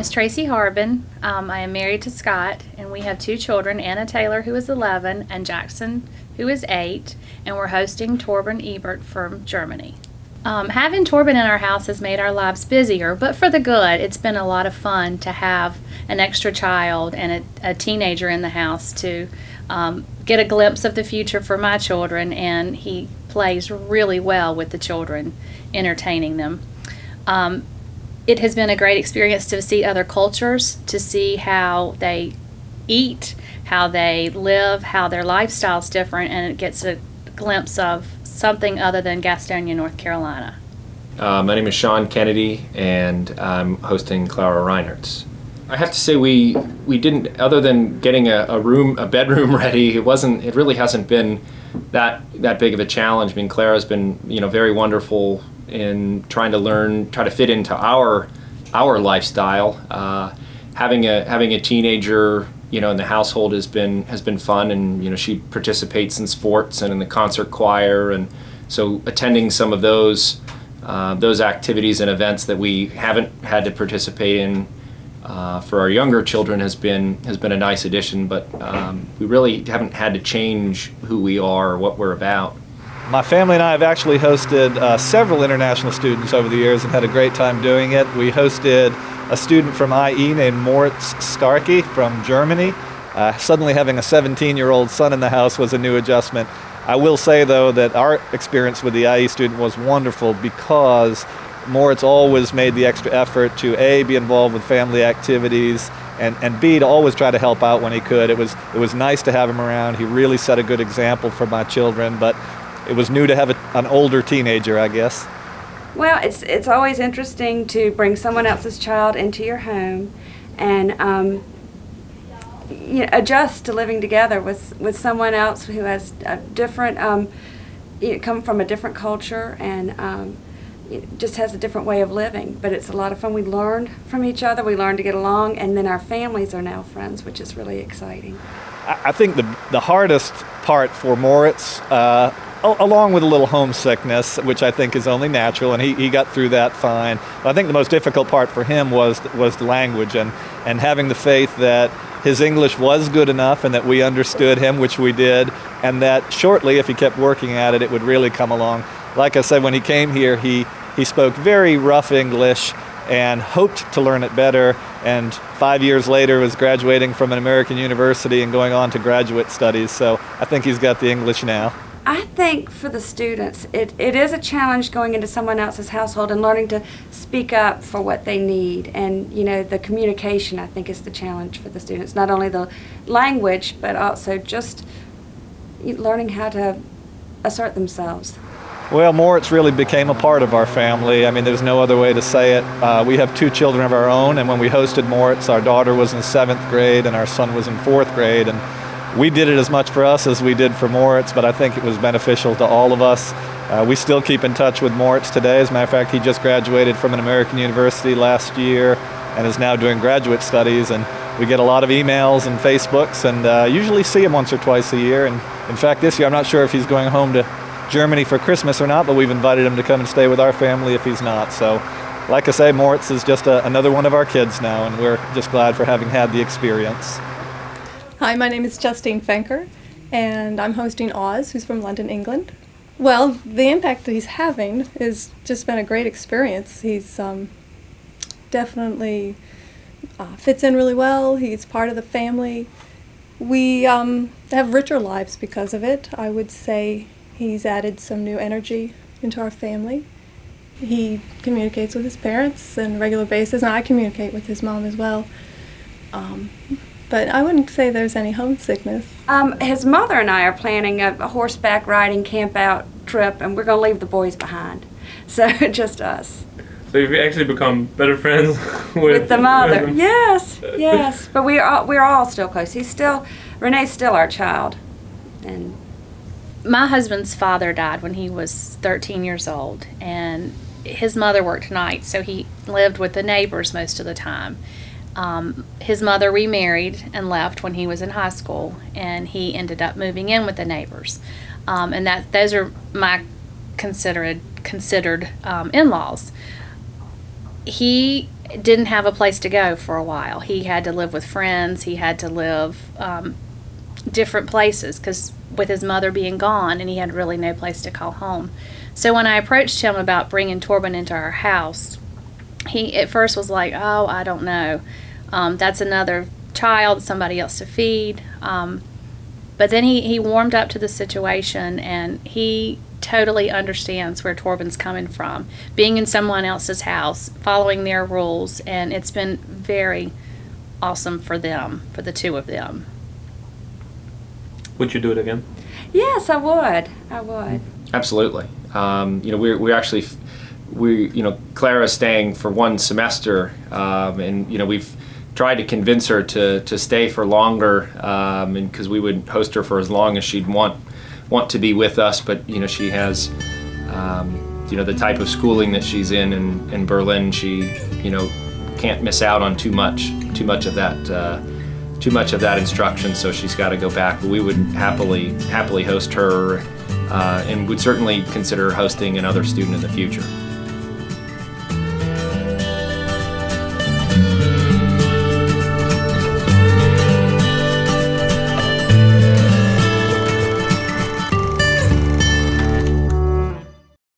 is Tracy Harbin. I am married to Scott, and we have 2 children, Anna Taylor, who is 11, and Jackson, who is 8, and we're hosting Torben Ebert from Germany. Having Torben in our house has made our lives busier, but for the good. It's been a lot of fun to have an extra child and a teenager in the house to get a glimpse of the future for my children, and he plays really well with the children, entertaining them. It has been a great experience to see other cultures, to see how they eat, how they live, how their lifestyle's different, and it gets a glimpse of something other than Gastonia, North Carolina. My name is Sean Kennedy, and I'm hosting Clara Reinert's. I have to say we didn't, other than getting a bedroom ready, it really hasn't been that big of a challenge. I mean, Clara's been, very wonderful in trying to fit into our lifestyle. Having a teenager, in the household has been fun, and she participates in sports and in the concert choir, and so attending some of those activities and events that we haven't had to participate in for our younger children has been a nice addition. But we really haven't had to change who we are or what we're about. My family and I have actually hosted several international students over the years and had a great time doing it. We hosted a student from IE named Moritz Starkey from Germany. Suddenly having a 17-year-old son in the house was a new adjustment. I will say, though, that our experience with the IE student was wonderful because Moritz always made the extra effort to A, be involved with family activities, and B, to always try to help out when he could. It was nice to have him around. He really set a good example for my children, but it was new to have an older teenager, I guess. Well, it's always interesting to bring someone else's child into your home and adjust to living together with someone else who has a different, come from a different culture and just has a different way of living. But it's a lot of fun. We learn from each other. We learn to get along, and then our families are now friends, which is really exciting. I think the hardest part for Moritz, along with a little homesickness, which I think is only natural, and he got through that fine. But I think the most difficult part for him was the language and having the faith that his English was good enough and that we understood him, which we did, and that shortly, if he kept working at it, it would really come along. Like I said, when he came here, he spoke very rough English and hoped to learn it better, and 5 years later was graduating from an American university and going on to graduate studies. So I think he's got the English now. I think for the students, it is a challenge going into someone else's household and learning to speak up for what they need. And, the communication, I think, is the challenge for the students. Not only the language, but also just learning how to assert themselves. Well, Moritz really became a part of our family. I mean, there's no other way to say it. We have 2 children of our own, and when we hosted Moritz, our daughter was in 7th grade and our son was in 4th grade. And we did it as much for us as we did for Moritz, but I think it was beneficial to all of us. We still keep in touch with Moritz today. As a matter of fact, he just graduated from an American university last year and is now doing graduate studies. And we get a lot of emails and Facebooks, and usually see him once or twice a year. And in fact, this year, I'm not sure if he's going home to Germany for Christmas or not, but we've invited him to come and stay with our family if he's not. So, like I say, Moritz is just another one of our kids now, and we're just glad for having had the experience. Hi, my name is Justine Fenker, and I'm hosting Oz, who's from London, England. Well, the impact that he's having has just been a great experience. He's definitely fits in really well. He's part of the family. We have richer lives because of it. I would say he's added some new energy into our family. He communicates with his parents on a regular basis, and I communicate with his mom as well. But I wouldn't say there's any homesickness. His mother and I are planning a horseback riding camp out trip, and we're going to leave the boys behind. So just us. So you've actually become better friends with the mother. Yes. But we're all still close. Renee's still our child. And my husband's father died when he was 13 years old, and his mother worked nights, so he lived with the neighbors most of the time. His mother remarried and left when he was in high school, and he ended up moving in with the neighbors. And those are my considered in-laws. He didn't have a place to go for a while. He had to live with friends. He had to live different places because with his mother being gone, and he had really no place to call home. So when I approached him about bringing Torben into our house, he at first was like, "Oh, I don't know. That's another child, somebody else to feed." But then he warmed up to the situation, and he totally understands where Torben's coming from, being in someone else's house, following their rules, and it's been very awesome for them, for the two of them. Would you do it again? Yes, I would. I would. Absolutely. We're actually, Clara's staying for one semester, and we've tried to convince her to stay for longer, and because we would host her for as long as she'd want to be with us, but she has the type of schooling that she's in Berlin. She can't miss out on too much of that instruction, so she's got to go back. But we would happily host her, and would certainly consider hosting another student in the future.